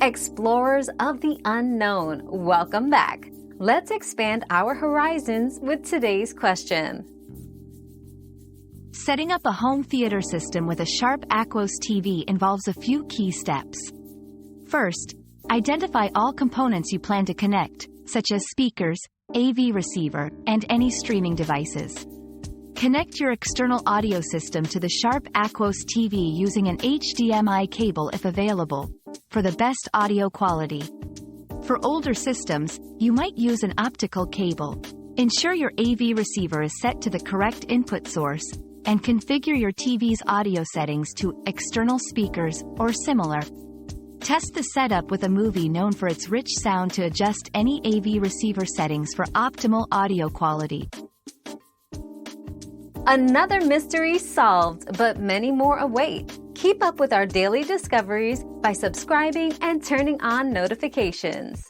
Explorers of the unknown, welcome back. Let's expand our horizons with today's question. Setting up a home theater system with a Sharp Aquos TV involves a few key steps. First, identify all components you plan to connect, such as speakers, AV receiver, and any streaming devices. Connect your external audio system to the Sharp Aquos TV using an HDMI cable if available, for the best audio quality. For older systems, you might use an optical cable. Ensure your AV receiver is set to the correct input source, and configure your TV's audio settings to external speakers or similar. Test the setup with a movie known for its rich sound to adjust any AV receiver settings for optimal audio quality. Another mystery solved, but many more await. Keep up with our daily discoveries by subscribing and turning on notifications.